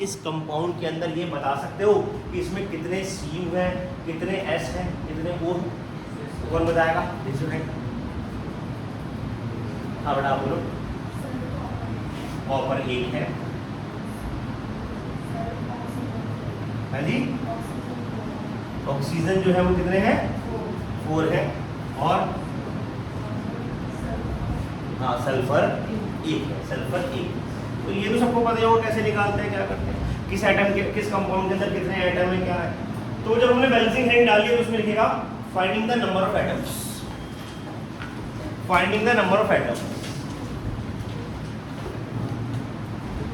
इस कंपाउंड के अंदर ये बता सकते हो कि इसमें कितने सी हैं, कितने एस हैं, कितने ओ हैं? कौन बताएगा? हाँ बेटा बोलो। कॉपर 1 है, हाँ जी। ऑक्सीजन जो है वो कितने हैं? 4 है। और हाँ सल्फर 1 है, सल्फर 1। तो ये तो सबको पता होगा कैसे निकालते हैं, क्या करते हैं, किस एटम के किस कंपाउंड के अंदर कितने एटम है, क्या है। तो जब हमने बैलेंसिंग हैंड डाली है तो उसमें लिखेगा finding the number of atoms, finding the number of atoms,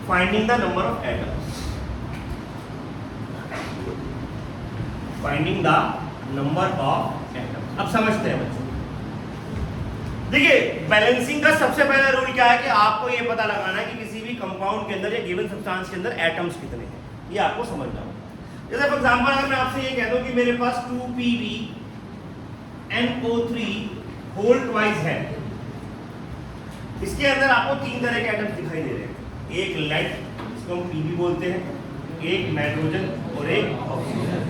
finding the number of atoms, finding the number of atoms. अब समझते हैं बच्चों। देखिए बैलेंसिंग का सबसे पहला रूल क्या है कि आपको ये पता लगाना है कि किसी भी कंपाउंड के अंदर या गिवन सब्सटेंस के अंदर एटम्स कितने हैं, ये आपको समझना होगा। जैसे फॉर एग्जांपल अगर मैं आपसे ये कह दूं कि मेरे पास 2PbNO3 होल ट्वाइस है, इसके अंदर आपको 3 तरह के एटम्स दिखाई दे रहे हैं। एक लेड जिसको हम Pb बोलते हैं, एक नाइट्रोजन और एक ऑक्सीजन।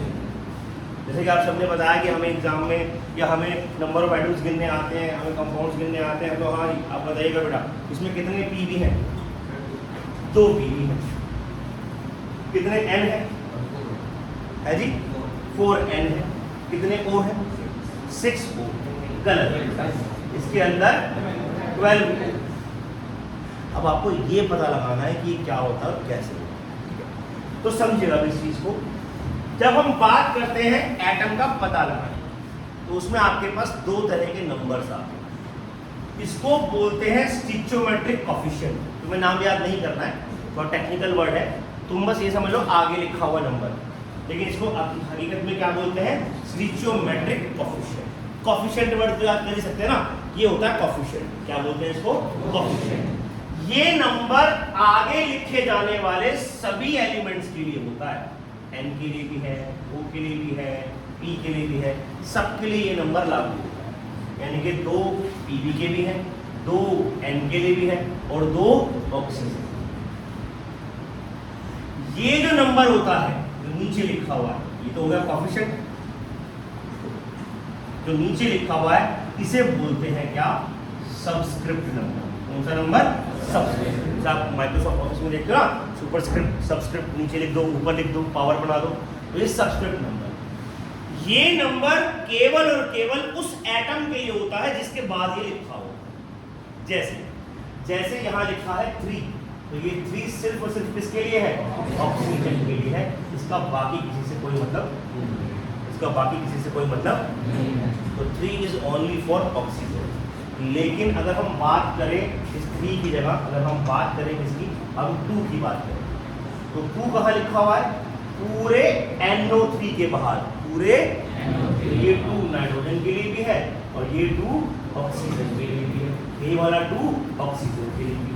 जैसे कि आप सबने बताया कि हमें एग्जाम में या हमें नंबर ऑफ एटम्स गिनने आते हैं, हमें कंपाउंड्स गिनने आते हैं, तो हाँ आप बताइएगा बेटा इसमें कितने Pb हैं? 2 Pb हैं। कितने N है जी? 4N है। कितने O है? 6O। गलत, इसके अंदर 12 है। अब आपको ये पता लगाना है कि क्या होता है और कैसे होता है। तो समझिएगा इस चीज को। जब हम बात करते हैं एटम का पता लगाने, तो उसमें आपके पास 2 तरह के नंबर्स आते हैं। इसको बोलते हैं स्टिचोमेट्रिक कोफिशिएंट। तुम्हें नाम याद नहीं करना है, बहुत टेक्निकल वर्ड है, तुम बस ये समझ लो आगे लिखा हुआ नंबर। लेकिन इसको हकीकत में क्या बोलते हैं? स्टिचोमेट्रिक कोफिशिएंट। कोफिशिएंट वर्ड तो याद कर ही सकते हैं ना, ये होता है कोफिशिएंट। क्या बोलते हैं इसको? कोफिशिएंट। ये नंबर आगे लिखे जाने वाले सभी एलिमेंट्स के लिए होता है। N के लिए भी है, O के लिए भी है, P के लिए भी है, सबके लिए ये नंबर लागू होता है। यानी कि 2 Pb के भी हैं, 2 N के लिए भी है और 2 ऑक्सीजन। ये जो नंबर होता है जो नीचे लिखा हुआ है, ये तो हो गया कोफिशिएंट। जो नीचे लिखा हुआ है इसे बोलते हैं क्या? Subscript number. कौन सा नंबर? सबस्क्रिप्ट। आप माइक्रोसॉफ्ट ऑफिस में देखते हो ना, सुपरस्क्रिप्ट सबस्क्रिप्ट, नीचे लिख दो, ऊपर लिख दो, पावर बना दो, तो ये सबस्क्रिप्ट नंबर। ये नंबर केवल और केवल उस एटम के लिए होता है जिसके बाद ये लिखा हो। जैसे यहाँ लिखा है 3, तो ये 3 सिर्फ और सिर्फ किसके लिए है? ऑक्सीजन के लिए है। इसका बाकी किसी से कोई मतलब नहीं है, इसका बाकी किसी से कोई मतलब नहीं है। तो 3 इज ओनली फॉर ऑक्सीजन। लेकिन अगर हम बात करें इस 3 की जगह, अगर हम बात करें इसकी, हम 2 की बात करें, तो 2 कहाँ लिखा हुआ है? पूरे NO3 के बाहर, पूरे ये 2 नाइट्रोजन के लिए भी है और ये 2 ऑक्सीजन के लिए भी है, ये वाला 2 ऑक्सीजन के लिए भी है।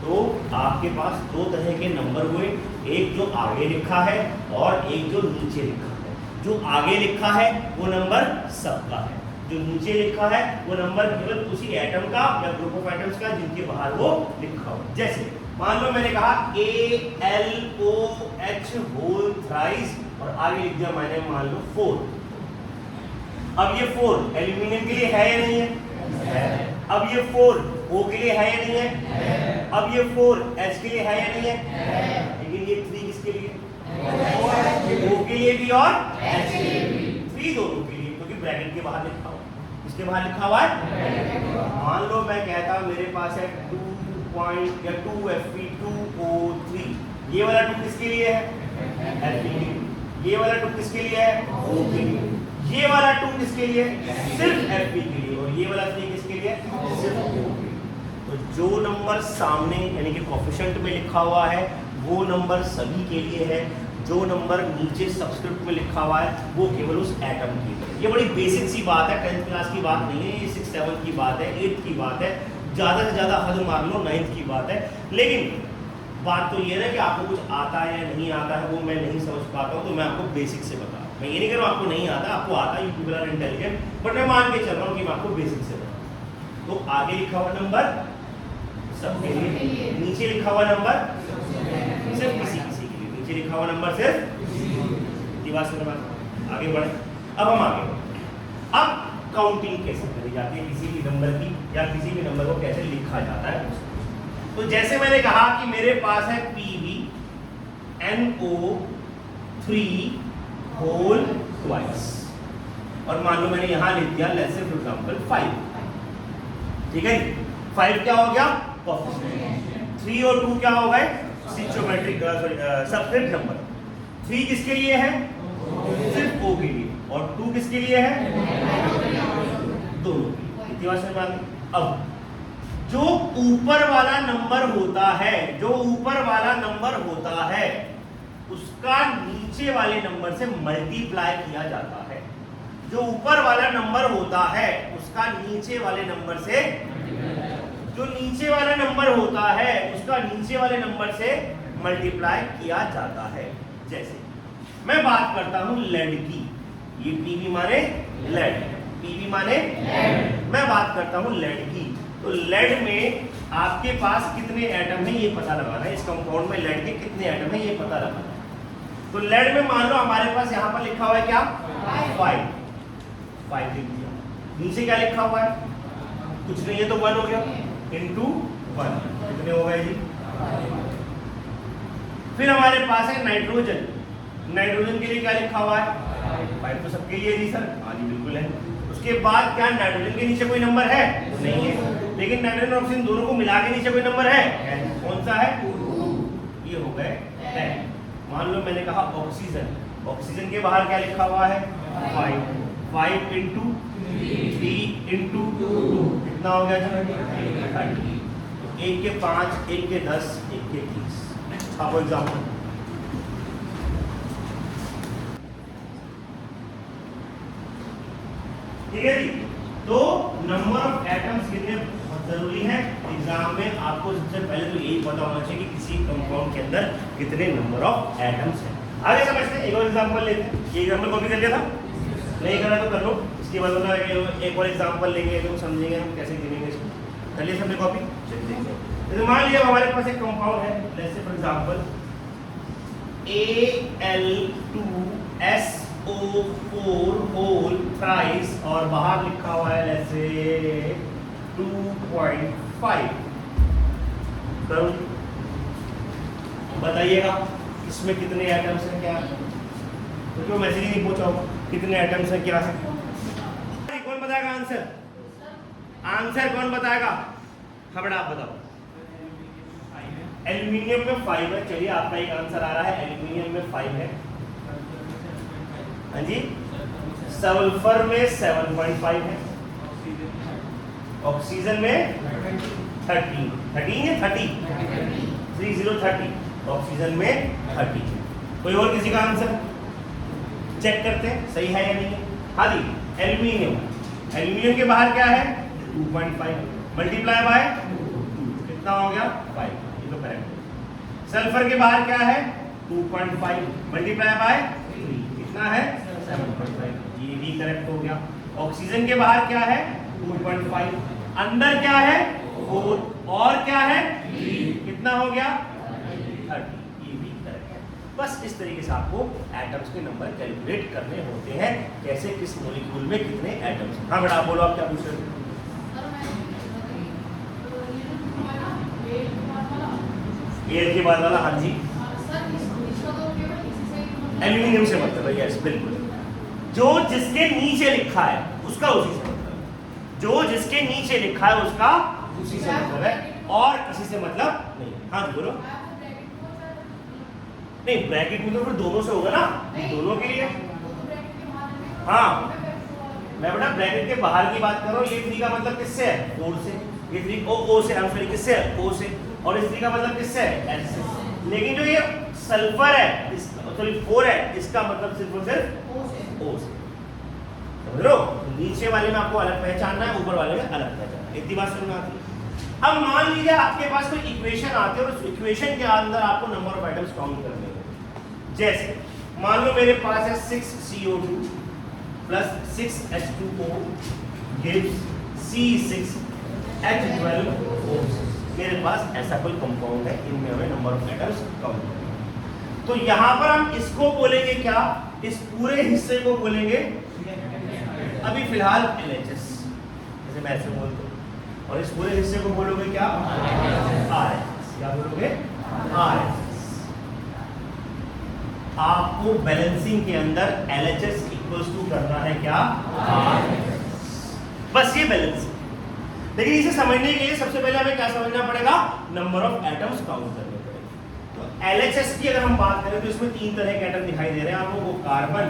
तो आपके पास 2 तरह के नंबर हुए, एक जो आगे लिखा है और एक जो नीचे लिखा है। जो आगे लिखा है वो नंबर सबका है, जो नीचे लिखा है वो नंबर केवल उसी एटम का या ग्रुप ऑफ एटम्स का जिनके बाहर वो लिखा हो। जैसे मान लो मैंने कहा ALOH होल थ्राइस और आगे लिख दिया मैंने मान लो 4। अब ये 4 एल्यूमिनियम के लिए है या नहीं है? अब ये 4 O के लिए है या नहीं है? अब ये 4 H के लिए है या नहीं है? लेकिन ये 3 किसके लिए? O के लिए भी और H के लिए भी। 3 दोनों के लिए, क्योंकि ब्रैकेट के बाहर लिखा हुआ। इसके बाहर लिखा हुआ है। मान लो मैं कहता मेरे पास है 2.2Fe2O3, ये वाला 2 किसके लिए है? Fe के लिए। ये वाला 2 किसके लिए है? O के लिए। ये वाला 2 किसके लिए? सिर्फ Fe के लिए। और ये वाला 3 किसके लिए? सिर्फ O के लिए। तो जो नंबर सामने यानी कि कोफिशिएंट में लिखा हुआ है वो नंबर सभी के लिए है, जो नंबर नीचे सबस्क्रिप्ट में लिखा हुआ है वो केवल उस एटम के लिए। ये बड़ी बेसिक सी बात है, 10th क्लास की बात नहीं है, ये 6th 7th की बात है, 8th की बात है, ज़्यादा से ज़्यादा हद मार लो 9th की बात है। लेकिन बात तो ये है कि आपको कुछ आता है या नहीं आता है वो मैं नहीं समझ पाता हूँ, तो मैं आपको बेसिक से बता रहा हूँ। मैं ये नहीं कह रहा हूँ आपको नहीं आता, आपको आता है, you people are intelligent, but मैं मान के चल रहा हूँ कि मैं आपको बेसिक से बता रहा हूँ। तो आगे लिखा हुआ नंबर सबके लिए, नीचे लिखा हुआ नंबर सिर्फ किसी किसी के लिए। लिखा हुआ नंबर सिर्फ ये बात समझ में आगे बढ़े। अब हम आगे अब काउंटिंग कैसे करी जाती है किसी भी नंबर की या किसी भी नंबर को कैसे लिखा जाता है। तो जैसे मैंने कहा कि मेरे पास है PV NO3 होल ट्वाइस और मान लो मैंने यहां लिख दिया लेट्स से फॉर एग्जांपल 5, ठीक है। 5 क्या हो गया कोएफिशिएंट, 3 और 2 क्या हो गए स्टोइचोमेट्रिक सबस्क्रिप्ट नंबर। 3 किसके लिए है सिर्फ O के लिए और 2 किसके लिए है दोनों की। अब जो ऊपर वाला नंबर होता है उसका नीचे वाले नंबर से मल्टीप्लाई किया जाता है। जो ऊपर वाला नंबर होता है उसका नीचे वाले नंबर से उसका नीचे वाले नंबर से मल्टीप्लाई किया जाता है। जैसे मैं बात करता हूं लेड की, ये PV माने लेड, PV माने मैं बात करता हूं लेड की। तो लेड में आपके पास कितने एटम है ये पता लगाना है। इस कंपाउंड में लेड के कितने एटम है ये पता लगाना है। तो लेड में मान लो हमारे पास यहाँ पर लिखा हुआ है क्या 5 लिख दिया। नीचे क्या लिखा हुआ है कुछ नहीं है तो 1 हो गया इंटू 1 कितने हो गए जी। फिर हमारे पास है नाइट्रोजन, नाइट्रोजन के लिए क्या लिखा हुआ है 5 तो सबके लिए जी सर, हाँ जी बिल्कुल है। उसके बाद क्या नाइट्रोजन के नीचे कोई नंबर है नहीं है, लेकिन नाइट्रोजन और ऑक्सीजन दोनों को मिला के नीचे कोई नंबर है कौन सा है ये हो गए 10। मान लो मैंने कहा ऑक्सीजन, ऑक्सीजन के बाहर क्या लिखा हुआ है 5 इंटू 3 इंटू 2 कितना हो गया जी 30। 1 के 5, 1 के 10, 1 के 30। आप एग्जाम्पल ठीक है जी। तो नंबर ऑफ एटम्स कितने बहुत जरूरी है एग्जाम में। आपको सबसे पहले तो यही पता होना चाहिए कि किसी कंपाउंड के अंदर कितने नंबर ऑफ एटम्स हैं। आगे समझते हैं, एक और एग्जांपल लेते हैं। ये एग्जांपल कॉपी कर लिया था, नहीं करा तो कर लो। इसके बाद होता है एक और एग्जांपल लेंगे तो समझेंगे हम कैसे गिनेंगे इसको। कर लिया सबने कॉपी, चलिए देखते हैं। मान लिया हमारे पास एक कंपाउंड है जैसे for example Al2SO4 whole thrice और बाहर लिखा हुआ है जैसे 2.5। बताइएगा इसमें कितने एटम्स हैं क्या, तो क्यों मैसेज ही नहीं पहुंचा होगा कितने एटम्स हैं क्या है। कौन बताएगा आंसर, आंसर कौन बताएगा, खबड़ा आप बताओ। एल्यूमिनियम में 5 है, चलिए आपका एक आंसर आ रहा है एल्यूमिनियम में 5 है। हाँ जी, सल्फर में 7.5 है, ऑक्सीजन में 13 है 30 ऑक्सीजन में 30। कोई और किसी का आंसर चेक करते हैं सही है या नहीं है। हाँ जी, एल्यूमिनियम के बाहर क्या है 2.5 मल्टीप्लाई बाय 2 कितना हो गया 5, ये तो करेक्ट है। सल्फर के बाहर क्या है 2.5 मल्टीप्लाई बाय 3 कितना है 7.5, ये भी करेक्ट हो गया। ऑक्सीजन के बाहर क्या है 2.5, अंदर क्या है 4 और क्या है 3 कितना हो गया 30, ये भी करेक्ट है। बस इस तरीके से आपको एटम्स के नंबर कैलकुलेट करने होते हैं, कैसे किस मॉलिक्यूल में कितने एटम्स हैं। हाँ बेटा आप बोलो, आप क्या पूछ रहे हो। एयर के बाद वाला, हाँ जी एल्यूमिनियम से मतलब है, यस बिल्कुल। जो जिसके नीचे लिखा है उसका उसी से मतलब, जो जिसके नीचे लिखा है उसका उसी से मतलब है और किसी से मतलब नहीं। हाँ बोलो। नहीं ब्रैकेट में तो फिर दोनों से होगा ना, दोनों के लिए। हाँ मैं बेटा ब्रैकेट के बाहर की बात कर रहा हूँ। ये 3 का मतलब किससे है 4 से, ये 3 ओ से, हम सॉरी किससे है O से, और इस 3 का मतलब किससे है S से। लेकिन जो ये सल्फर है सॉरी 4 है, इसका मतलब सिर्फ और सिर्फ O से, समझ लो। नीचे वाले में आपको अलग पहचानना है, ऊपर वाले में अलग पहचानना है, इतनी बात समझ में आती है। अब मान लीजिए आपके पास कोई इक्वेशन आती है और उस इक्वेशन के अंदर आपको नंबर ऑफ आइटम्स काउंट करने हैं। जैसे मान लो मेरे पास है 6CO2 plus 6H2O gives C6H12O। मेरे पास ऐसा कोई कंपाउंड है, इनमें हमें नंबर ऑफ आइटम्स काउंट करना है। तो यहां पर हम इसको बोलेंगे क्या, इस पूरे हिस्से को बोलेंगे अभी फिलहाल LHS, जैसे मैं ऐसे बोलता हूं, और इस पूरे हिस्से को बोलोगे क्या, RHS। क्या बोलोगे, RHS। आपको बैलेंसिंग के अंदर LHS इक्वल्स टू करना है क्या, RHS। बस ये बैलेंसिंग। लेकिन इसे समझने के लिए सबसे पहले हमें क्या समझना पड़ेगा, नंबर ऑफ एटम्स काउंट करने पड़ेंगे। तो LHS की अगर हम बात करें तो इसमें 3 तरह के एटम दिखाई दे रहे हैं आपको, कार्बन,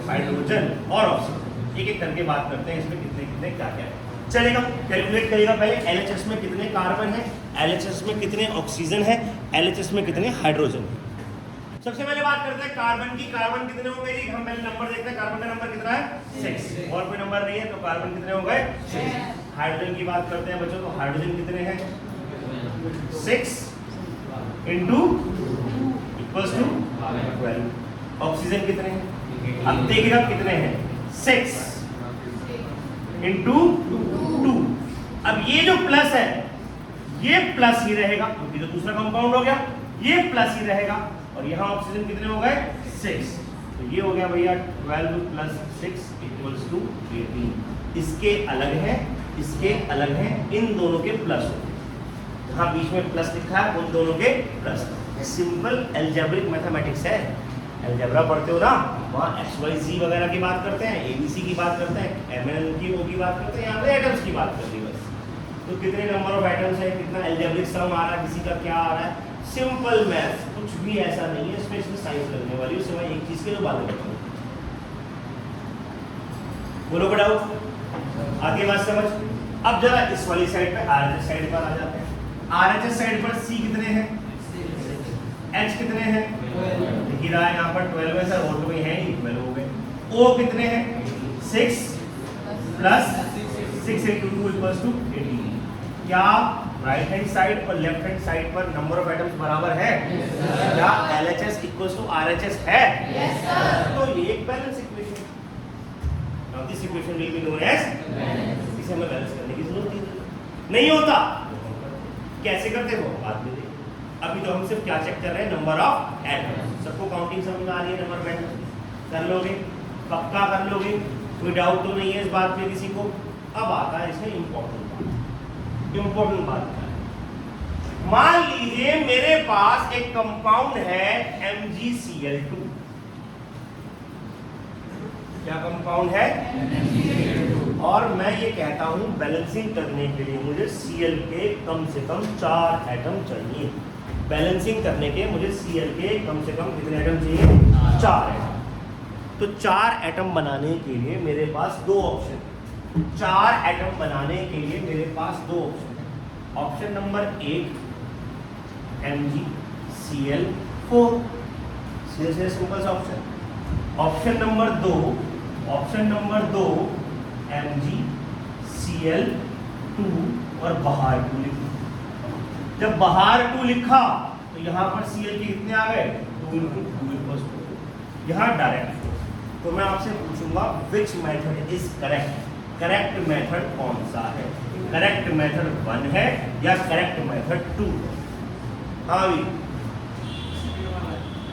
हाइड्रोजन और ऑक्सीजन। एक एक करके बात करते हैं इसमें कितने कितने क्या क्या है। चलेगा, कैलकुलेट करिएगा पहले LHS में कितने कार्बन है, LHS में कितने ऑक्सीजन है, LHS में कितने हाइड्रोजन है। सबसे पहले बात करते हैं कार्बन की। कार्बन कितने हो गए जी, हम पहले नंबर देखते हैं। कार्बन का नंबर कितना है, 6, और कोई नंबर नहीं है तो कार्बन कितने हो गए, 6। हाइड्रोजन की बात करते हैं बच्चों, तो हाइड्रोजन कितने हैं, 6 इंटू इक्वल्स टू 12। ऑक्सीजन कितने हैं, अब देखिएगा कितने हैं, 6 इंटू 2। अब ये जो प्लस है ये प्लस ही रहेगा क्योंकि तो दूसरा कंपाउंड हो गया, ये प्लस ही रहेगा। और यहाँ ऑक्सीजन कितने हो गए, 6, तो ये हो गया भैया 12 प्लस 6 इक्वल्स टू 18। इसके अलग है, इसके अलग है, इन दोनों के प्लस हो गए। जहाँ बीच में प्लस लिखा है उन दोनों के प्लस। सिंपल एल्जेब्रिक मैथमेटिक्स है, एल्जेब्रा पढ़ते हो ना, वहाँ XYZ वगैरह की बात करते हैं, ABC की बात करते हैं, MNO की बात करते हैं, यहाँ पे एटम्स की बात करते हैं बस। तो कितने नंबर ऑफ एटम्स है, कितना एल्जेब्रिक सम आ रहा है, किसी का क्या आ रहा है, सिंपल मैथ, कुछ भी ऐसा नहीं है इसमें साइंस लगने वाली। उससे मैं एक चीज के लिए बात करता हूँ, बोलो कोई डाउट, आगे बात समझ। अब जरा इस वाली साइड पे RHS साइड पर आ जाते हैं। RHS साइड पर C कितने हैं, H कितने हैं, लिख रहा है यहाँ पर 12 है सर, और तो कोई है नहीं, 12 हो गए। O कितने हैं, 6 प्लस 6 इंटू 2 इक्वल्स टू 18। क्या राइट हैंड साइड और लेफ्ट हैंड साइड पर नंबर ऑफ एटम्स बराबर है, क्या LHS इक्वल्स टू RHS है, तो ये एक balance equation. Now this equation will be known as, इसे हमें बैलेंस करने की जरूरत नहीं होता। कैसे करते हो बाद में देखो, अभी तो हम सिर्फ क्या चेक कर रहे हैं, नंबर ऑफ एटम्स। सबको काउंटिंग समझ में आ रही है, नंबर में कर लोगे, पक्का कर लोगे, कोई डाउट तो नहीं है इस बात पे किसी को। अब आता है इसमें इंपॉर्टेंट बात क्या है। मान लीजिए मेरे पास एक कंपाउंड है MgCl2। क्या कंपाउंड है, और मैं ये कहता हूं बैलेंसिंग करने के लिए मुझे Cl के कम से कम 4 एटम चाहिए। बैलेंसिंग करने के मुझे Cl के कम से कम कितने एटम चाहिए, 4 एटम। तो 4 एटम बनाने के लिए मेरे पास 2 ऑप्शन, 4 एटम बनाने के लिए मेरे पास 2 ऑप्शन। ऑप्शन नंबर 1 MgCl4, सीधे सिंपल सा ऑप्शन। ऑप्शन नंबर 2 MgCl2 और बाहर 2 लिखा। जब बाहर 2 लिखा तो यहाँ पर Cl के कितने आ गए, 2 इंटू 2 इक्वल्स टू, यहाँ डायरेक्ट। तो मैं आपसे पूछूंगा which method is correct, correct method कौन सा है, करेक्ट मेथड 1 है या करेक्ट मेथड 2 है। हाँ भी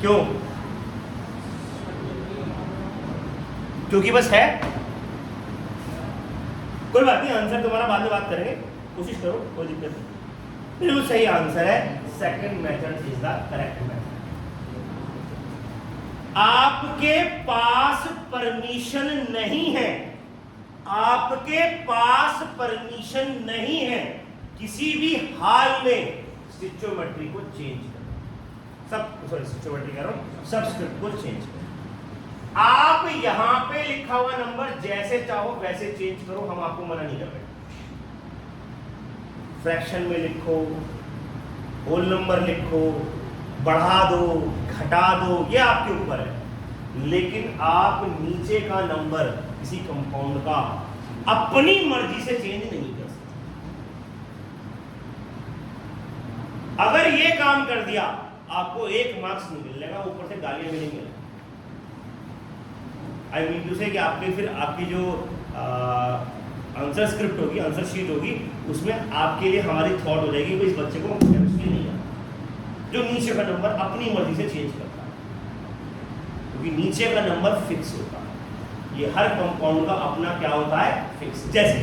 क्यों, क्योंकि बस है, कोई बात नहीं, आंसर तुम्हारा बाद में बात करेंगे, कोशिश करो, कोई दिक्कत नहीं। बिल्कुल सही आंसर है, second method is the correct method. आपके पास परमिशन नहीं है, आपके पास परमिशन नहीं है किसी भी हाल में स्टिचोमेट्री को चेंज करना, स्टिचोमेट्री कह रहा हूं, सबस्क्रिप्ट को चेंज करना। आप यहां पे लिखा हुआ नंबर जैसे चाहो वैसे चेंज करो, हम आपको मना नहीं कर रहे। फ्रैक्शन में लिखो, होल नंबर लिखो, बढ़ा दो, घटा दो, ये आपके ऊपर है। लेकिन आप नीचे का नंबर किसी कंपाउंड का अपनी मर्जी से चेंज नहीं कर सकते। अगर ये काम कर दिया आपको 1 मार्क्स नहीं मिलेगा, ऊपर से गालियां मिलेंगी। आई मीन टू से कि आपके फिर आपकी जो आंसर स्क्रिप्ट होगी, आंसर शीट होगी, उसमें आपके लिए हमारी थॉट हो जाएगी कि इस बच्चे को केमिस्ट्री नहीं आता, जो नीचे का नंबर अपनी मर्जी से चेंज करता है। क्योंकि नीचे का नंबर फिक्स होता है। ये हर कंपाउंड का अपना क्या होता है, फिक्स। जैसे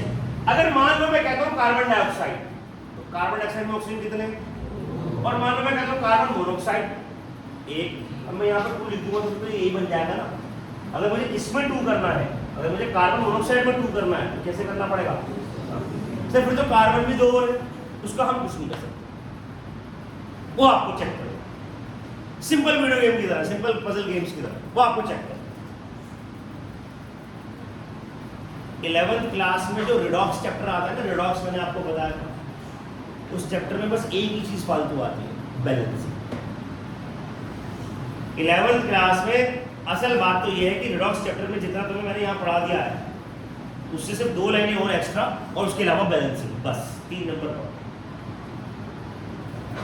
अगर मान लो मैं कहता हूँ कार्बन डाइऑक्साइड, तो कार्बन डाइऑक्साइड में ऑक्सीजन कितने, और मान लो मैं कहता हूँ कार्बन मोनोऑक्साइड, एक। अब मैं यहाँ पर 2 लिख दूंगा तो यही बन जाएगा ना। अगर मुझे इसमें 2 करना है, अगर मुझे कार्बन मोनोऑक्साइड में 2 करना है, तो कैसे करना पड़ेगा सर? फिर तो कार्बन भी 2 और है, उसका हम कुछ नहीं कर सकते, वो आपको चेक करो। सिंपल वीडियो गेम की तरह, सिंपल पजल गेम्स की तरह, वो आपको चेक करो। 11th क्लास में जो रिडॉक्स चैप्टर आता है ना, रिडॉक्स मैंने आपको बताया था, उस चैप्टर में बस एक ही चीज फालतू आती है, बैलेंसिंग। 11th क्लास में असल बात तो यह है कि रिडॉक्स चैप्टर में जितना तुम्हें मैंने यहाँ पढ़ा दिया है, उससे सिर्फ 2 लाइनें और एक्स्ट्रा, और उसके अलावा बैलेंसिंग, बस 3 नंबर पर।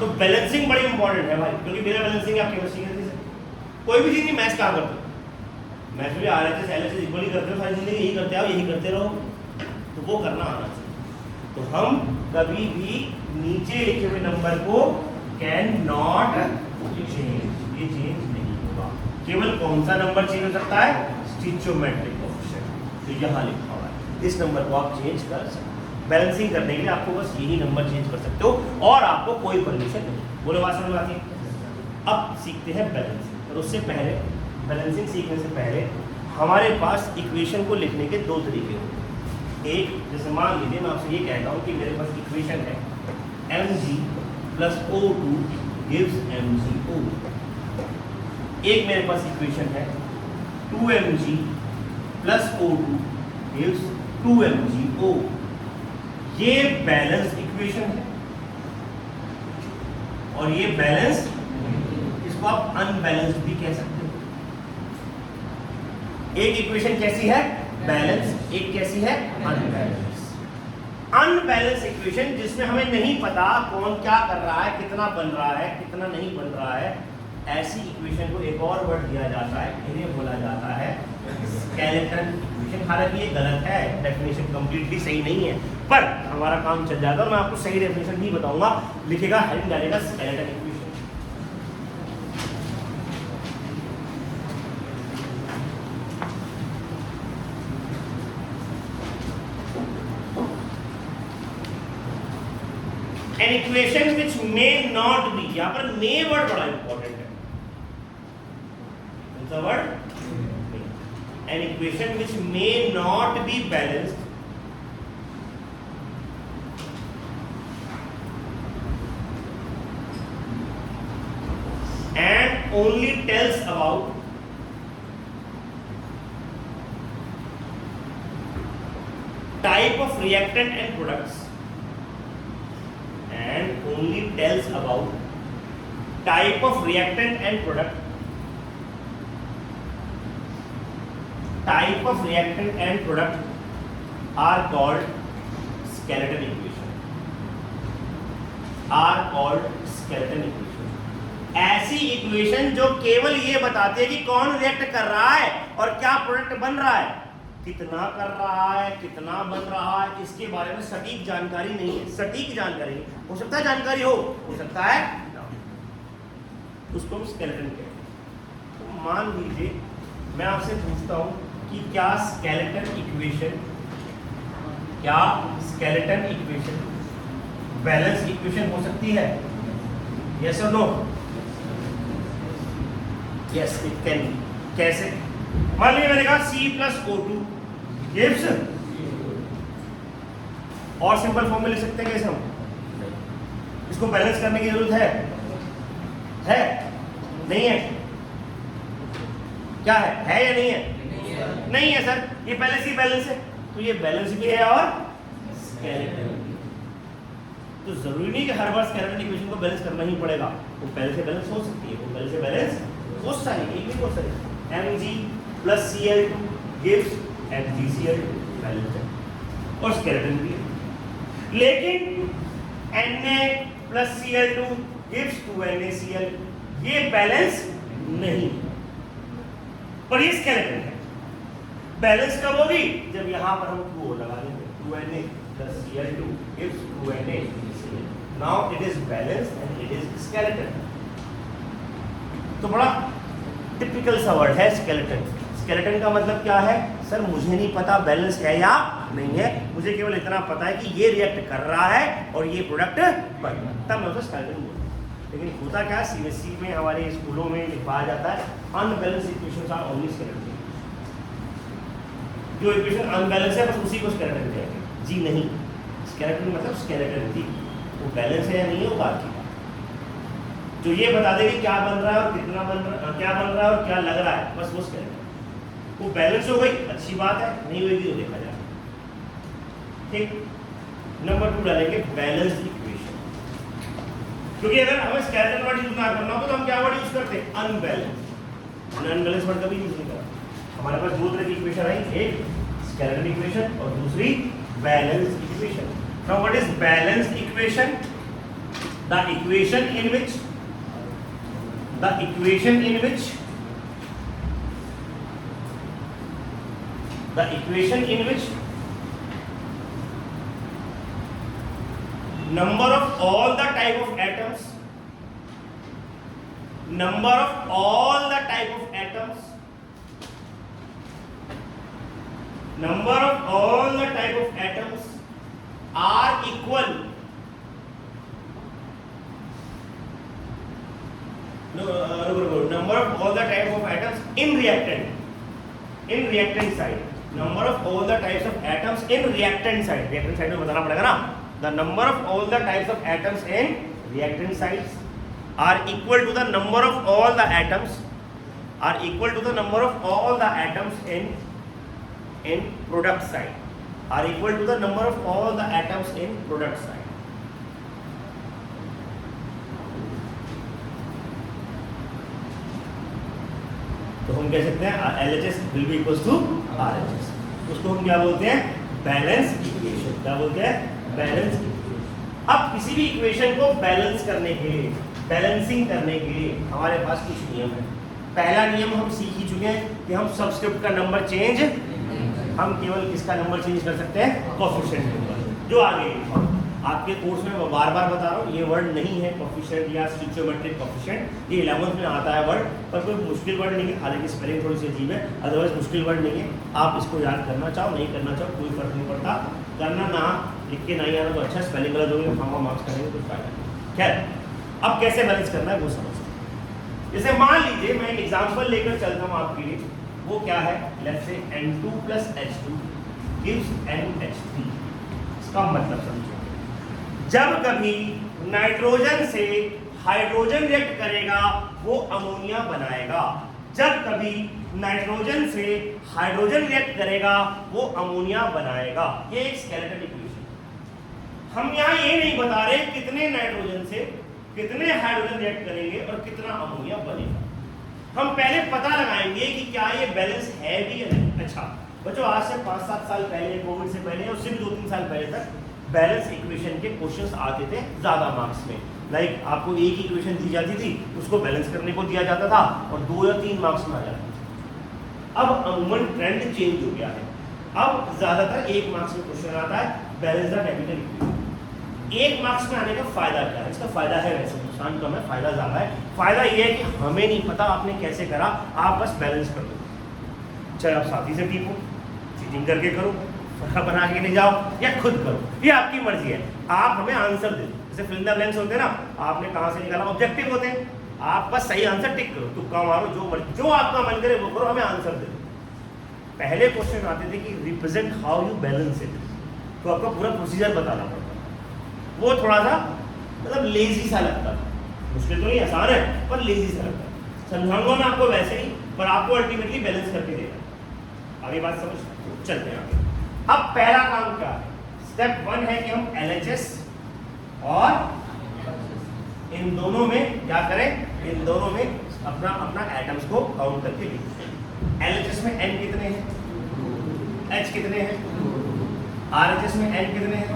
तो बैलेंसिंग बड़ी इंपॉर्टेंट है भाई, क्योंकि बिना बैलेंसिंग आप केमिस्ट्री करते हैं कोई भी चीज नहीं। मैथ्स कहाँ करते हो? मैथ्स भी RHS LHS इक्वली करते हो, सारी जिंदगी यही करते आओ, यही करते रहो, तो वो करना आना चाहिए। तो हम कभी भी नीचे लिखे हुए नंबर को कैन नॉट चेंज, ये चेंज नहीं होगा। केवल कौन सा नंबर चेंज हो सकता है? स्टिचोमेट्रिक कोएफिशिएंट, तो यहाँ लिखा हुआ है, इस नंबर को आप चेंज कर सकते हो। बैलेंसिंग करने के लिए आपको बस यही नंबर चेंज कर सकते हो, और आपको कोई परमिशन नहीं। बोलो बात समझ में आती है? अब सीखते हैं बैलेंसिंग, और उससे पहले, बैलेंसिंग सीखने से पहले हमारे पास इक्वेशन को लिखने के 2 तरीके होते हैं। एक, जैसे मान लीजिए मैं आपसे ये कहता हूँ कि मेरे पास इक्वेशन है Mg + O2 gives MgO। एक मेरे पास इक्वेशन है 2Mg + O2 gives 2MgO। ये बैलेंस इक्वेशन है, और ये बैलेंस, इसको आप अनबैलेंस्ड भी कह सकते हो। एक इक्वेशन कैसी है? बैलेंस, एक कैसी है? अनबैलेंस। अनबैलेंस इक्वेशन जिसमें हमें नहीं पता कौन क्या कर रहा है, कितना बन रहा है, कितना नहीं बन रहा है, ऐसी इक्वेशन को एक और वर्ड दिया जाता है, इन्हें बोला जाता है स्केलेटन इक्वेशन। हालांकि ये गलत है, डेफिनेशन कंप्लीटली सही नहीं है, पर हमारा काम चल जाएगा और मैं आपको सही डेफिनेशन नहीं बताऊंगा, लिखेगा हेडिंग डालेगा skeleton equation. An equation which may not be, यहाँ पर may वर्ड बड़ा इंपॉर्टेंट है। कौन सा word? An equation which may not be balanced and only tells about type of reactant and products, and only tells about type of reactant and product, type of reactant and product are called skeleton equation, are called skeleton equation। ऐसी equation जो केवल ये बताती है कि कौन react कर रहा है और क्या प्रोडक्ट बन रहा है, कितना कर रहा है, कितना बन रहा है, इसके बारे में सटीक जानकारी नहीं है। सटीक जानकारी हो सकता है, जानकारी हो सकता है, उसको हम स्केलेटन कहते हैं। तो मान लीजिए मैं आपसे पूछता हूं कि क्या स्केलेटन इक्वेशन बैलेंस इक्वेशन हो सकती है? यस और नो? Yes, it can. कैसे? मान लीजिए मैंने कहा C + O2 gives, और सिंपल फॉर्म में लिख सकते हैं कैसे हम? इसको बैलेंस करने की जरूरत है? नहीं है? क्या है या नहीं है? नहीं है सर, ये पहले से ही बैलेंस है, तो ये बैलेंस भी है और स्केलेटन भी। तो जरूरी नहीं कि हर बार स्केलेटन इक्वेशन को बैलेंस करना ही पड़ेगा, वो पहले से बैलेंस हो सकती है, वो पहले से बैलेंस हो सारी, एक भी हो सकती है। Mg + Cl2 gives MgCl2, balance है और स्केलेटन भी है। लेकिन Na + Cl2 gives 2NaCl, ये बैलेंस नहीं, पर ये स्केलेटन है। बैलेंस कब होगी? जब यहां पर हम 2 लगा देंगे, 2Na + Cl2 gives 2NaCl। Now it is balanced and it is skeleton। तो बड़ा टिपिकल सा वर्ड है स्केलेटन। स्केलेटन का मतलब क्या है? सर मुझे नहीं पता बैलेंस है या नहीं है, मुझे केवल इतना पता है कि ये रिएक्ट कर रहा है और ये प्रोडक्ट बन रहा है, तब मैं उसे स्केलेटन बोलता हूँ। लेकिन होता क्या, सीबीएसई में हमारे स्कूलों में लिखवाया जाता है unbalance equations are only skeleton. जो इक्वेशन अनबैलेंस है बस उसी को स्केलेटन कहते हैं। जी नहीं, स्केलेटन मतलब स्केलेटन थी, वो बैलेंस है या नहीं है वो बात की। जो ये बता दे कि क्या बन रहा है और कितना बन रहा है, क्या बन रहा है और क्या लग रहा है, बस वो स्केलेटन। वो बैलेंस हो गई, अच्छी बात है, नहीं होगी तो देखा जाए। ठीक, नंबर 2 डालेंगे बैलेंस्ड इक्वेशन। क्योंकि अगर हमें स्केलेटन वर्ड यूज ना करना हो तो हम क्या वर्ड यूज करते हैं? अनबैलेंस। अनबैलेंस वर्ड कभी यूज नहीं करा। हमारे पास 2 तरह की इक्वेशन आई, एक स्केलेटन इक्वेशन और दूसरी balanced equation. Now what is balanced equation? The equation in which number of all the type of atoms are equal. Number of all the type of atoms in reactant side. Number of all the types of atoms in reactant side. Reactant side में बताना पड़ेगा ना. The number of all the types of atoms in reactant sides are equal to the number of all the atoms in product side. Are equal to the number of all the atoms in product side. तो हम कह सकते हैं LHS will be equals to RHS। उसको हम क्या बोलते हैं? Balance equation. क्या बोलते हैं? Balance equation. अब किसी भी इक्वेशन को बैलेंस करने के लिए, बैलेंसिंग करने के लिए हमारे पास कुछ नियम है। पहला नियम हम सीख ही चुके हैं कि हम सबस्क्रिप्ट का नंबर चेंज, हम केवल किसका नंबर चेंज कर सकते हैं? Coefficient number. जो आगे आपके कोर्स में मैं बार बार बता रहा हूँ, ये वर्ड नहीं है कोएफिशिएंट या स्टिचोमेट्रिक कोएफिशिएंट, ये 11th में आता है वर्ड, पर कोई मुश्किल वर्ड नहीं है। हालांकि स्पेलिंग थोड़ी सी अजीब है, अदरवाइज मुश्किल वर्ड नहीं है। आप इसको याद करना चाहो नहीं करना चाहो कोई फर्क नहीं पड़ता, करना ना लिख के नहीं आना तो अच्छा, स्पेलिंग गलत होगी तो मार्क्स करेंगे कुछ फायदा नहीं। खैर, अब कैसे बैलेंस करना है वो समझते हैं। जैसे मान लीजिए मैं एक एग्जाम्पल लेकर चलता हूँ आपके लिए, वो क्या है? Let's say N2 + H2 gives NH3। इसका मतलब समझो, जब कभी नाइट्रोजन से हाइड्रोजन रिएक्ट करेगा वो अमोनिया बनाएगा। जब कभी नाइट्रोजन से हाइड्रोजन रिएक्ट करेगा वो अमोनिया बनाएगा। ये एक स्केलेटन इक्वेशन। हम यहाँ ये नहीं बता रहे कितने नाइट्रोजन से कितने हाइड्रोजन रिएक्ट करेंगे और कितना अमोनिया बनेगा। हम पहले पता लगाएंगे कि क्या ये बैलेंस है भी या नहीं। अच्छा बच्चों, आज से 5-7 साल पहले, कोविड से पहले, उससे भी 2-3 साल पहले तक बैलेंस इक्वेशन के क्वेश्चंस आते थे ज़्यादा मार्क्स में। लाइक आपको एक इक्वेशन दी जाती थी, उसको बैलेंस करने को दिया जाता था और 2 या 3 मार्क्स में आ जाती थी। अब अमूमन ट्रेंड चेंज हो गया है। अब ज़्यादातर 1 मार्क्स में क्वेश्चन आता है balance the chemical equation. 1 marks में आने का फ़ायदा क्या है? इसका फ़ायदा है, वैसे नुकसान कम है, फ़ायदा ज़्यादा है। फ़ायदा ये है कि हमें नहीं पता आपने कैसे करा, आप बस बैलेंस कर दो। चाहे आप साथी से पीको, चीटिंग करके करो, बना के नहीं जाओ या खुद करो, ये आपकी मर्जी है। आप हमें आंसर दे दो। जैसे फिल द ब्लैंक्स होते हैं ना, आपने कहाँ से निकाला, ऑब्जेक्टिव होते हैं। आप बस सही आंसर टिक करो, तुक्का मारो, जो आपका मन करे वो करो, हमें आंसर दे दो। पहले क्वेश्चन आते थे कि represent how you balance it, तो आपका पूरा प्रोसीजर बताना पड़ता। वो थोड़ा सा मतलब लेजी सा लगता था, मुश्किल तो नहीं, आसान है पर लेजी सा लगता है। समझाऊंगा मैं आपको वैसे ही, पर आपको अल्टीमेटली बैलेंस करके देगा। आगे बात समझ, चलते हैं आगे। अब पहला काम क्या है? स्टेप 1 है कि हम LHS और इन दोनों में क्या करें? इन दोनों में अपना एटम्स को काउंट करके लिखें। LHS में N कितने हैं? H कितने हैं? RHS में N कितने हैं?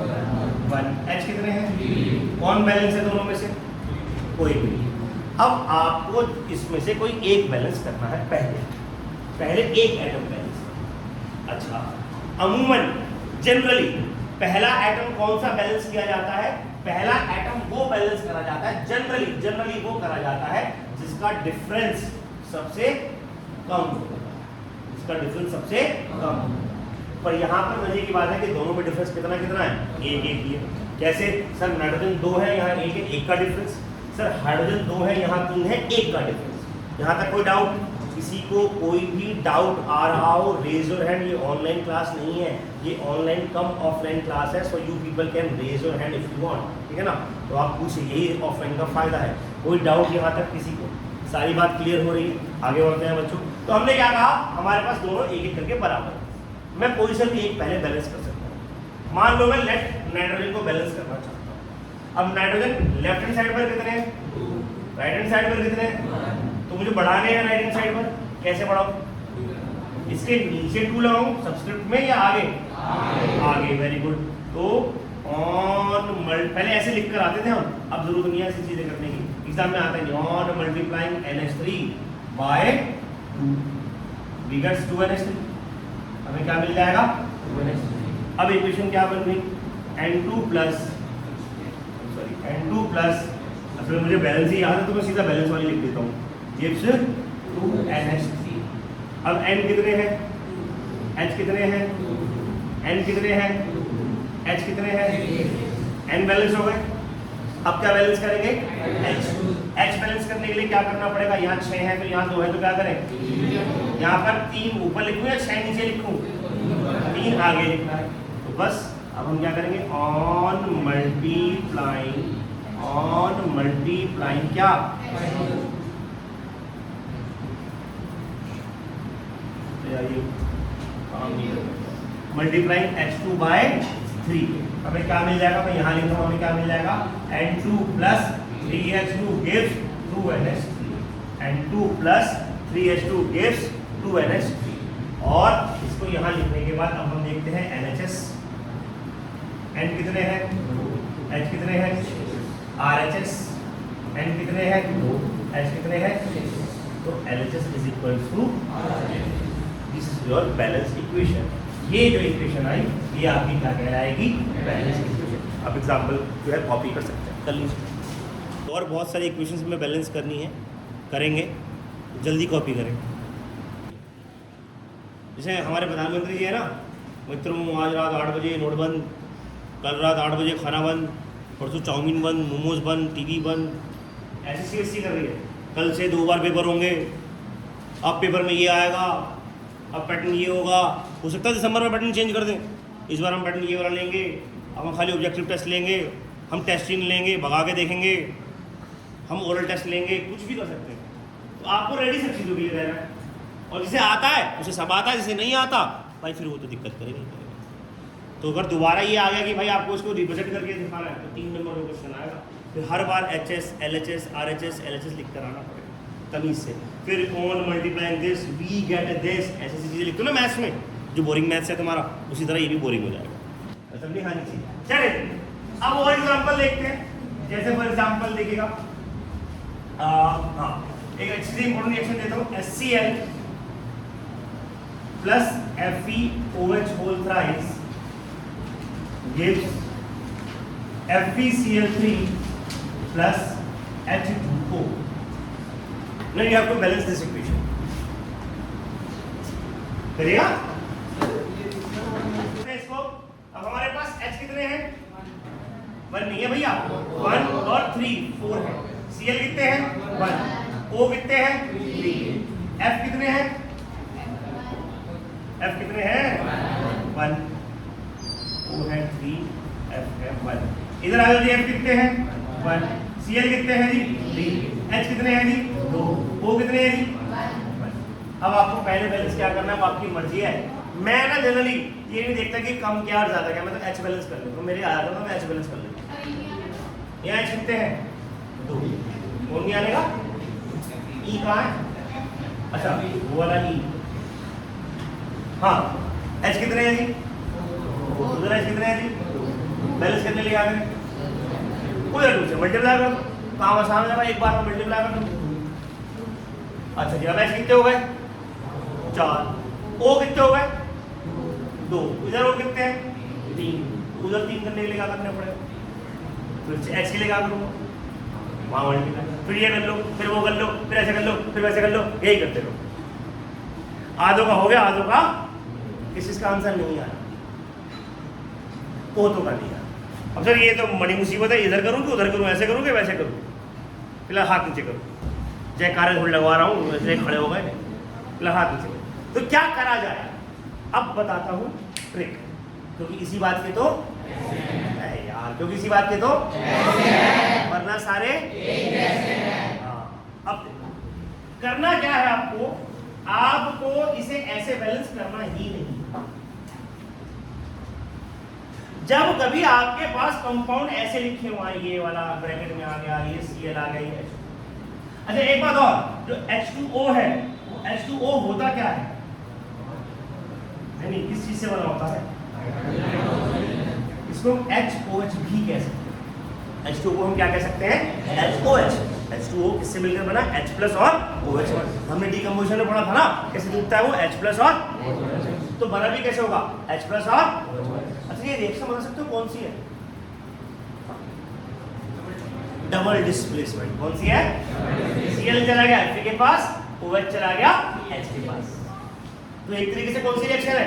1। H कितने हैं? कौन बैलेंस है दोनों में से? कोई भी नहीं। अब आपको इसमें से कोई एक बैलेंस करना है। पहले एक एटम बैलेंस। अच्छा, अमूमन जनरली पहला एटम कौन सा बैलेंस किया जाता है? पहला एटम वो बैलेंस करा जाता है जनरली वो करा जाता है जिसका डिफरेंस सबसे कम होगा, इसका डिफरेंस सबसे कम होगा। पर यहाँ पर मजे की बात है कि दोनों में डिफरेंस कितना कितना है, एक एक ही है। कैसे सर, नाइट्रोजन 2 है, यहाँ एक है, एक का डिफरेंस। सर हाइड्रोजन 2 है, यहाँ 3 है, एक का डिफरेंस। यहाँ तक कोई डाउट? किसी को कोई भी डाउट आ रहा हो, रेज योर हैंड। ये ऑनलाइन क्लास नहीं है, ये ऑनलाइन कम ऑफलाइन क्लास है, so you people can raise your hand if you want, ठीक है ना। तो आप पूछिए, यही ऑफलाइन का फायदा है। कोई डाउट यहाँ तक किसी को? सारी बात क्लियर हो रही है? आगे बढ़ते हैं बच्चों। तो हमने क्या कहा, हमारे पास दोनों एक एक करके बराबर है। मैं पोजीशन भी एक पहले बैलेंस कर सकता हूँ। मान लो मैं लेफ्ट नाइट्रोजन को बैलेंस करना चाहता हूँ। अब नाइट्रोजन लेफ्ट हैंड साइड पर कितने हैं, राइट हैंड साइड पर कितने हैं, तो मुझे बढ़ाने हैं राइट हैंड साइड पर। कैसे बढ़ाऊं? इसके नीचे 2 लगाऊं सब्सक्रिप्ट में या आगे? आगे, वेरी गुड। तो ऑन पहले ऐसे लिख कर आते थे हम, अब जरूरत नहीं है ऐसी चीजें करने की। एग्जाम में आता है on multiplying NH3 by 2 we gets 2NH3। हमें क्या मिल जाएगा? 2NH3। अब इक्वेशन क्या बन गई? N2 प्लस असल में मुझे बैलेंस ही याद है तो मैं सीधा बैलेंस वाली लिख देता हूँ, गिव्स 2NH3। अब N कितने हैं, H कितने हैं, N कितने हैं, H कितने हैं, N बैलेंस हो गए। अब क्या बैलेंस करेंगे? H बैलेंस करने के लिए क्या करना पड़ेगा? यहाँ 6 है तो यहाँ 2 है, तो क्या करें? यहाँ पर 3 ऊपर लिखूँ या 6 नीचे लिखूँ? 3 आगे लिखना है। तो बस अब हम क्या करेंगे, ऑन मल्टीप्लाइंग क्या, मल्टीप्लाइंग H2 बाय 3। हमें क्या मिल जाएगा? मैं यहाँ लिख रहा हूँ, हमें क्या मिल जाएगा? N2 plus 3H2 gives 2NH3। N2 plus 3H2 gives 2NH3। और इसको यहाँ लिखने के बाद अब हम देखते हैं NHS। N कितने हैं, H कितने हैं, RHS, N कितने हैं, H कितने हैं, तो LHS is equal to this is your balance equation. ये जो इक्वेशन आई ये आपकी क्या कहलाएगी? Balance equation. अब एग्जांपल जो है कॉपी कर सकते हैं, कर लीजिए। और बहुत सारी इक्वेशंस में बैलेंस करनी है, करेंगे, जल्दी कॉपी करें। जैसे हमारे प्रधानमंत्री जी है ना, मित्रों आज रात 8 बजे नोट बंद, कल रात 8 बजे खाना बंद, परसों चाउमीन बंद, मोमोज बंद, टीवी बंद, ऐसी CSC कर रही है। कल से 2 बार पेपर होंगे, अब पेपर में ये आएगा, अब पैटर्न ये होगा। हो सकता है दिसंबर में पैटर्न चेंज कर दें, इस बार हम पैटर्न ये वाला लेंगे, अब हम खाली ऑब्जेक्टिव टेस्ट लेंगे, हम टेस्टिंग लेंगे, भगा के देखेंगे, हम ओरल टेस्ट लेंगे, कुछ भी कर सकते हैं। तो आपको रेडी सब चीज़ों के लिए रहना है। और जिसे आता है उसे सब आता है, जिसे नहीं आता भाई फिर वो तो दिक्कत करेगा ही करेगा। तो अगर दोबारा ये आ गया कि भाई आपको इसको रिप्रेजेंट करके दिखाना है, तो 3 नंबर का क्वेश्चन आएगा। फिर हर बार HS, LHS, RHS, LHS लिख कर आना पड़ेगा तमीज़ से। फिर on multiplying this we get this, ऐसी चीज़ें लिखते हो ना मैथ्स में, जो बोरिंग मैथ्स है तुम्हारा, उसी तरह ये भी बोरिंग हो जाएगा। समझे? हाँ जी। चलिए अब और एग्जाम्पल देखते हैं। जैसे फॉर एग्जाम्पल देखिएगा, हाँ एक एक्सट्रीम इंपॉर्टेंट रिएक्शन देता हूँ। HCl plus FeOH whole thrice gives FeCl3 plus H2O. Now you have to balance this equation. करिएगा इसको। अब हमारे पास H कितने हैं? 1 नहीं है भैया, 1 और 3 4 है। Cl कितने हैं? 1। O कितने हैं? 3। F कितने हैं? F कितने हैं? 1। O है 3, F है 1। इधर आ जाइए, F कितने हैं? 1। Cl कितने हैं जी? 3। H कितने हैं जी? 2। O कितने हैं जी? 1। अब आपको पहले बैलेंस क्या करना है, अब आपकी मर्जी है। मैं ना जनरली ये नहीं देखता कि कम क्या और ज़्यादा क्या, मैं तो H बैलेंस कर लूँ। तो मेरे आया था मैं H बैलेंस कर लूँ। यहाँ H कितने हैं? 2। कौन नहीं आएगा? E कहाँ है? अच्छा वो वाला E। हाँ H कितने हैं जी? उधर H कितने हैं जी? बैलेंस करने लिए आ गए, उधर 2 से मल्टीप्लाई कर दो, काम आसान है भाई, एक बार में मल्टीप्लाई कर दो। अच्छा जी, अब H कितने हो गए? 4। O कितने हो गए? 2। इधर O कितने हैं? 3। उधर 3 करने के लिए क्या करना पड़ेगा? फिर H के लिए क्या करूँगा? वहाँ मल्टीप्लाई, फिर ये कर लो, फिर वो कर लो, फिर ऐसे कर लो, फिर वैसे कर लो, यही करते रहो। आधों का हो गया, आधों का किस चीज का आंसर नहीं आ रहा, पोतों का नहीं आ रहा। अब सर ये तो बड़ी मुसीबत है, इधर करूँ कि उधर करूँ, ऐसे करूँ कि वैसे करूँ? फिलहाल हाथ नीचे करूँ, जयकारे थोड़ी लगवा रहा हूँ, वैसे खड़े हो गए, फिलहाल हाथ नीचे करूँ। तो क्या करा जाए, अब बताता हूँ ट्रिक, क्योंकि इसी बात के तो यार, क्योंकि इसी बात के तो वरना सारे। हाँ, अब करना क्या है आपको, आपको इसे ऐसे बैलेंस करना ही नहीं। जब कभी आपके पास कंपाउंड ऐसे लिखे हुआ है, ये वाला ब्रैकेट में आ गया, ये Cl आ गया, ये अच्छा एक बात और, जो H2O है, H2O होता क्या है, नहीं किस चीज से बना होता है, इसको HOH भी कह सकते हैं। H2O को हम क्या कह सकते हैं, HOH। H2O किससे मिलकर बना, H प्लस और OH। हमने डीकंपोजिशन में पढ़ा था ना, कैसे टूटता है वो, H प्लस और OH। तो बना भी कैसे होगा, H प्लस और OH। अच्छा ये रिएक्शन बता सकते हो कौन सी है, डबल डिस्प्लेसमेंट। कौन सी है, Cl चला गया Fe के पास, OH चला गया H के पास। तो एक तरीके से कौन सी रिएक्शन है,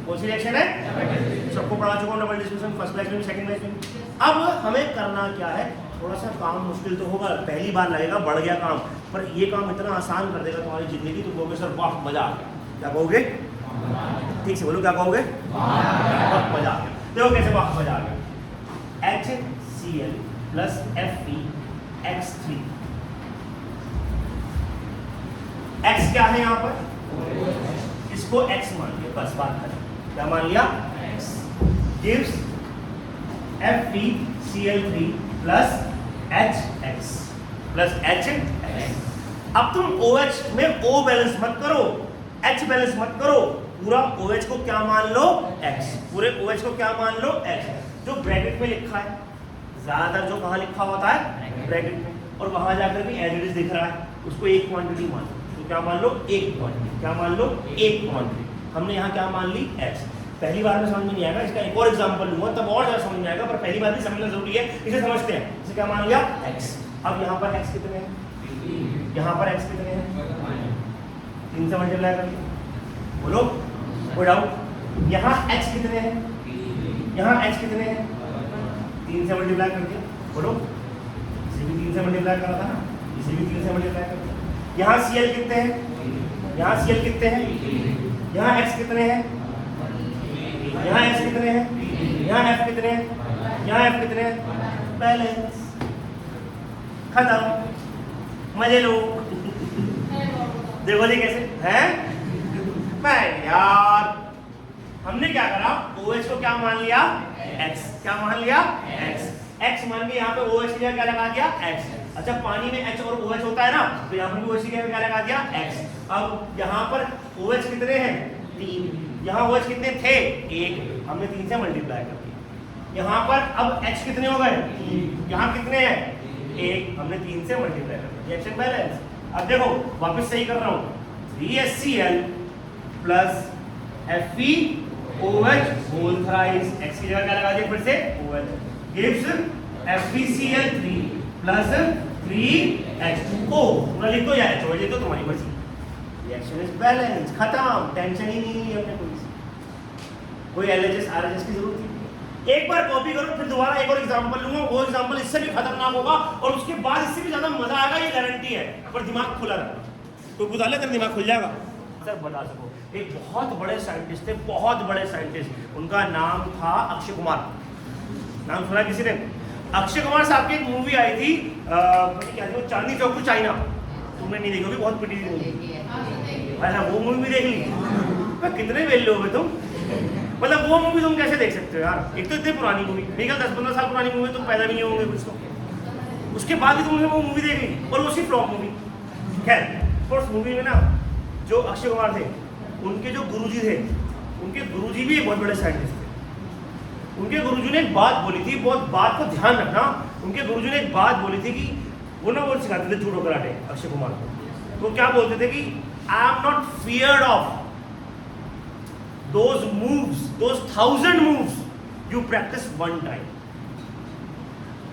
कौन सी रिएक्शन है, सबको पढ़ा चुका हूं, डबल डिस्प्लेसमेंट, फर्स्ट बैच में, सेकंड बैच में। अब हमें करना क्या है, थोड़ा सा काम मुश्किल तो होगा, पहली बार लगेगा, बढ़ गया काम, पर ये काम इतना आसान कर देगा तुम्हारी जिंदगी, तुम कहोगे सर वाह मजा आ गया। क्या कहोगे, ठीक से बोलो, क्या कहोगे, बहुत मजा आ गया। देखो कैसे वाह मजा आ गया, HCl प्लस FeX3, X क्या है यहाँ पर, इसको X मान लिया, बस बात करें, क्या मान लिया, X gives FeCl3 plus HX plus HX। अब तुम OH में O बैलेंस मत करो, H बैलेंस मत करो, पूरा OH को क्या मान लो, X, पूरे OH को क्या मान लो, X। जो ब्रैकेट में लिखा है, ज्यादातर जो कहाँ लिखा होता है, ब्रैकेट में, और वहां जाकर भी एज इट इज दिख रहा है, उसको एक क्वांटिटी मान लो। तो क्या मान लो, एक क्वांटिटी, क्या मान लो, एक क्वांटिटी। हमने यहाँ क्या मान ली, X। पहली बार में समझ में नहीं आएगा, इसका एक और एग्जांपल लूंगा तब और ज्यादा समझ में आएगा, पर पहली बार भी समझना जरूरी है, इसे समझते हैं। इसे क्या मान लिया, X। अब यहाँ पर X कितने हैं, यहाँ पर X कितने हैं, 3 से मल्टीप्लाई करके बोलो, कोई डाउट। यहाँ H कितने हैं, यहाँ H कितने हैं, 3 से मल्टीप्लाई करके बोलो, इसे भी 3 से मल्टीप्लाई करा था ना, इसे भी 3 से मल्टीप्लाई करके। यहाँ Cl कितने हैं, यहाँ Cl कितने हैं, यहाँ X कितने हैं, यहाँ X कितने हैं, यहाँ F कितने हैं, यहाँ F कितने हैं, बैलेंस, खत्म, मजे लो। देखो जी कैसे हैं, मैं यार हमने क्या करा, OH को क्या मान लिया, X, क्या मान लिया, X मान के यहाँ पे OH की जगह क्या लगा दिया, X। अच्छा पानी में H और OH होता है ना, तो यहाँ पर भी OH की जगह क्या लगा दिया, X। अब यहाँ पर OH कितने हैं, 3, यहाँ OH कितने थे, 1, हमने 3 से मल्टीप्लाई कर दिया। यहाँ पर अब H कितने हो गए, 3, यहाँ कितने हैं, 1, हमने 3 से मल्टीप्लाई कर दिया, रिएक्शन बैलेंस। अब देखो वापस सही कर रहा हूँ, 3HCl plus FeOH whole thrice, X की जगह क्या लगा दिया फिर से, OH gives FeCl3 plus 3H2O। पूरा लिख दो या HOH लिख दो, तुम्हारी मर्जी। रिएक्शन इज बैलेंस, खत्म, टेंशन ही नहीं है अपने कोई LHS RHS की जरूरत नहीं। एक बार कॉपी करो, फिर दोबारा एक और एग्जांपल लूंगा, वो एग्जांपल इससे भी खतरनाक होगा और उसके बाद इससे भी ज्यादा मजा आएगा, ये गारंटी है। पर दिमाग खुला रखना, कोई बुझा ले तेरा दिमाग खुल जाएगा। सर बता सको, एक बहुत बड़े साइंटिस्ट थे, बहुत बड़े साइंटिस्ट, उनका नाम था अक्षय कुमार। नाम सुना किसी ने, अक्षय कुमार साहब की एक मूवी आई थी, क्या थी वो, चांदनी चौक टू चाइना। तुमने नहीं देखी होगी, बहुत पिटी थी मूवी। अच्छा वो मूवी भी देख ली, कितने वेले हो गए तुम, मतलब वो मूवी तुम कैसे देख सकते हो यार, एक तो इतनी पुरानी मूवी, मेरे ख्याल 10-15 साल पुरानी मूवी, तुम पैदा भी नहीं होंगे कुछ तो, उसके बाद भी तुमने वो मूवी देख ली और वो सिर्फ फ्लॉप मूवी। खैर उस मूवी में ना जो अक्षय कुमार थे, उनके जो गुरुजी थे, उनके गुरुजी भी बहुत बड़े साइंटिस्ट थे। उनके गुरुजी ने एक बात बोली थी, बहुत बात को ध्यान रखना, उनके गुरुजी ने एक बात बोली थी कि वो ना वो सिखाते थे जूडो कराटे अक्षय कुमार को। तो क्या बोलते थे कि I am not feared of those moves, those 1000 moves you practice one time.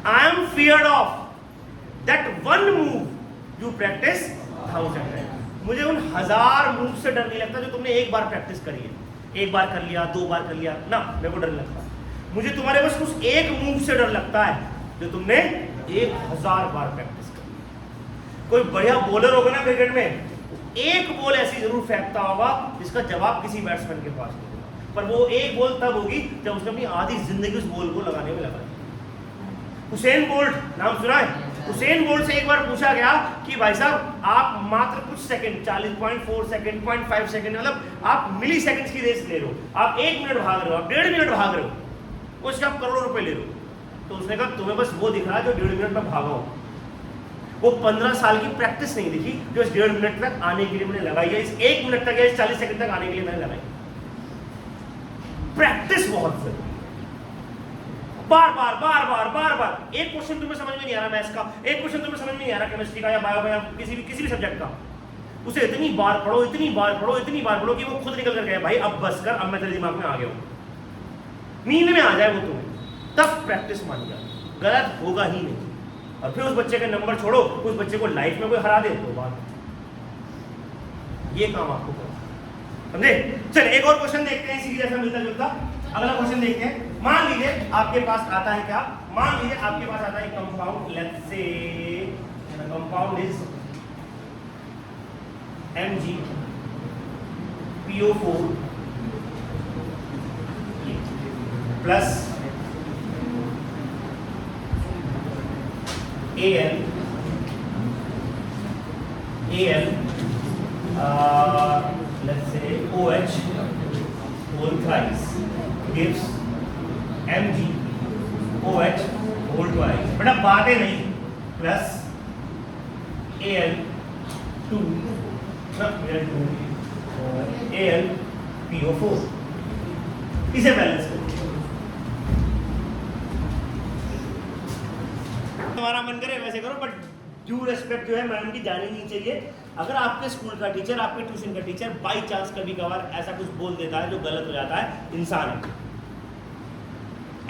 I am feared of that one move you practice 1000 times. मुझे उन 1000 मूव से डर नहीं लगता जो तुमने एक बार प्रैक्टिस करी है। एक बार कर लिया, 2 बार कर लिया ना, मेरे को डर लगता। मुझे तुम्हारे बस उस एक मूव से डर लगता है जो तुमने 1000 बार प्रैक्टिस करी। कोई बढ़िया बॉलर होगा ना क्रिकेट में, एक बॉल ऐसी जरूर फेंकता होगा जिसका जवाब किसी बैट्समैन के पास नहीं होगा, पर वो एक बॉल तब होगी जब उसने अपनी आधी जिंदगी उस बॉल को लगाने में लगा दी। हुसैन बोल्ट नाम सुना है? हुसैन बोल्ट से एक बार पूछा गया कि भाई साहब आप मात्र कुछ सेकंड, 40.4 सेकंड, 0.5 सेकंड, मतलब आप मिली सेकंड्स की रेस ले रहे हो, आप 1 मिनट भाग रहे हो, आप 1.5 मिनट भाग रहे हो, उससे आप करोड़ों रुपए ले रहे हो। तो उसने कहा तुम्हें बस वो दिख रहा है जो 1.5 मिनट में भागा हो, वो 15 साल की प्रैक्टिस नहीं दिखी जो इस 1.5 मिनट तक आने के लिए मैंने लगाई है, इस 1 मिनट तक या इस 40 सेकंड तक आने के लिए मैंने लगाई। प्रैक्टिस बहुत जरूरी, बार बार बार बार बार बार। एक क्वेश्चन तुम्हें समझ में नहीं आ रहा मैथ्स का, एक क्वेश्चन तुम्हें समझ में नहीं आ रहा केमिस्ट्री का या बायो का या किसी भी सब्जेक्ट का, उसे इतनी बार पढ़ो, इतनी बार पढ़ो, इतनी बार पढ़ो कि वो खुद निकल कर गया भाई अब बस कर, अब मैं तेरे दिमाग में आ गया हूं, नींद में आ जाए वो तुम्हें, तब प्रैक्टिस मान जाए, गलत होगा ही नहीं। और फिर उस बच्चे के नंबर छोड़ो, उस बच्चे को लाइफ में कोई हरा दे तो बात, ये काम आपको करना, समझे? चलिए एक और क्वेश्चन देखते हैं इसी जैसा मिलता जुलता। अगला क्वेश्चन देखते हैं। मान लीजिए आपके पास आता है क्या, मान लीजिए आपके पास आता है compound, let's say compound is MgPO4 plus Al let's say OH whole thrice gives MgOH whole twice, बेटा बातें नहीं, प्लस Al2 AlPO4, इसे बैलेंस करो। तुम्हारा मन करे वैसे करो, बट ड्यू रेस्पेक्ट जो है मैडम की जानी नहीं चाहिए। अगर आपके स्कूल का टीचर, आपके ट्यूशन का टीचर बाई चांस कभी कभार ऐसा कुछ बोल देता है जो गलत हो जाता है, इंसान है,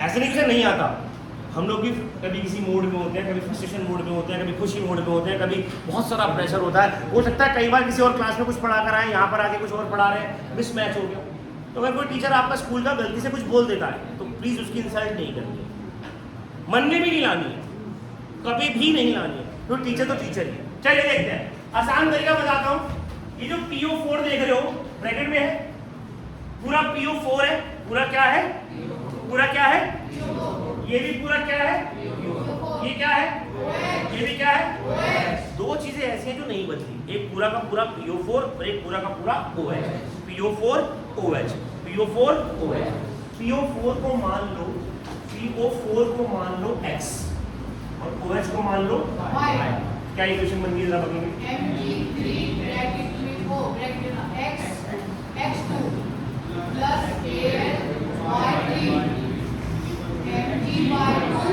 ऐसे नहीं कि नहीं आता। हम लोग भी कभी किसी मूड में होते हैं, कभी फ्रस्ट्रेशन मूड में होते हैं, कभी खुशी मूड में होते हैं, कभी बहुत सारा प्रेशर होता है। हो सकता है कई बार किसी और क्लास में कुछ पढ़ा कर आए, यहाँ पर आके कुछ और पढ़ा रहे हैं, मिसमैच हो गया। तो अगर कोई टीचर आपका स्कूल का गलती से कुछ बोल देता है तो प्लीज़ उसकी इंसल्ट नहीं करनी है, मन में भी नहीं लानी है, कभी भी नहीं लानी है, तो टीचर ही है। चलिए देखते हैं, आसान तरीका बताता हूँ। ये जो PO4 देख रहे हो ब्रैकेट में है, पूरा PO4 है, पूरा क्या है, पूरा क्या है, ये भी पूरा क्या है, ये क्या है, ये भी क्या है। दो चीजें ऐसी हैं जो नहीं बदली, एक पूरा का पूरा PO4 और एक पूरा का पूरा OH। PO4 OH, PO4 OH। PO4 को मान लो, PO4 को मान लो X और OH को मान लो Y। क्या इक्वेशन बन गई जरा बताइए? Mg3 ब्रैकेट में वो bracket X2 plus AlY3 Mgy2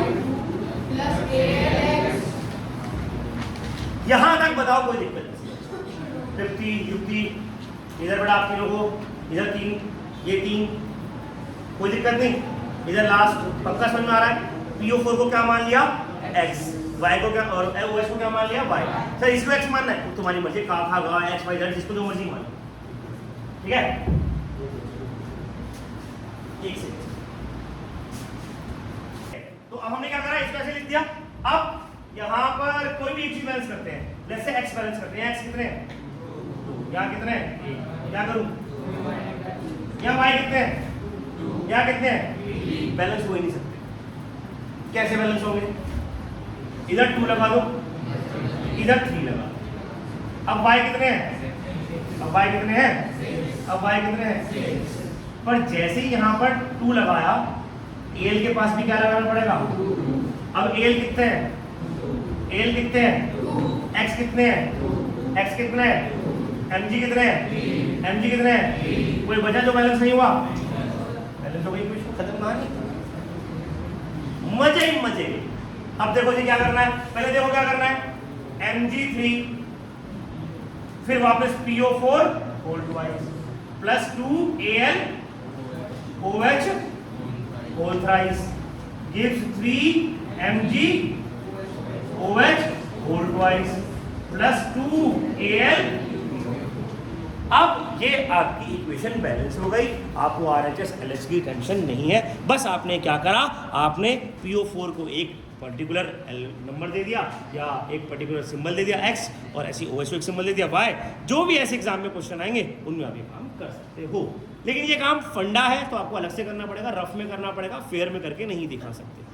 plus AlX। यहां तक बताओ कोई दिक्कत नहीं? 50 युक्ति इधर बड़ा आप तीनों को, इधर 3, ये 3, कोई दिक्कत नहीं। इधर लास्ट पक्का समझ में आ रहा है? PO4 को क्या मान लिया X, Y को क्या और OH को क्या मान लिया Y। सर इसको X मानना है तुम्हारी मर्जी, का खा गा X Y Z जिसको जो मर्जी मान, ठीक है? एक से तो अब हमने क्या करा, इसको ऐसे लिख दिया। अब यहाँ पर कोई भी एक चीज बैलेंस करते हैं, लेट्स से X बैलेंस करते हैं। X कितने हैं? 2। यहाँ कितने हैं? क्या करूँ? यहाँ Y कितने हैं? यहाँ कितने हैं? बैलेंस हो ही नहीं सकते। कैसे बैलेंस होंगे? इधर 2 लगा दो, इधर 3 लगा दो। अब Y कितने हैं? अब Y कितने हैं? अब Y कितने हैं? पर जैसे ही यहाँ पर 2 लगाया, Al के पास भी क्या लगाना पड़ेगा? अब Al कितने हैं? Al कितने हैं? X कितने हैं? X कितने हैं? Mg कितने हैं? Mg कितने हैं? कोई वजह जो बैलेंस नहीं हुआ? बैलेंस हो गई, कुछ खत्म कहानी, मजे ही मजे। अब देखो जी क्या करना है, पहले देखो क्या करना है, Mg3 फिर वापस PO4 whole twice plus 2 AlOH whole thrice gives 3 MgOH whole twice plus 2 Al अब ये आपकी इक्वेशन बैलेंस हो गई, आपको RHS LH की टेंशन नहीं है। बस आपने क्या करा, आपने PO4 को एक पर्टिकुलर नंबर दे दिया या एक पर्टिकुलर सिंबल दे दिया x, और ऐसी OH को एक सिंबल दे दिया y। जो भी ऐसे एग्जाम में क्वेश्चन आएंगे उनमें आप ये काम कर सकते हो। लेकिन ये काम फंडा है तो आपको अलग से करना पड़ेगा, रफ में करना पड़ेगा, फेयर में करके नहीं दिखा सकते।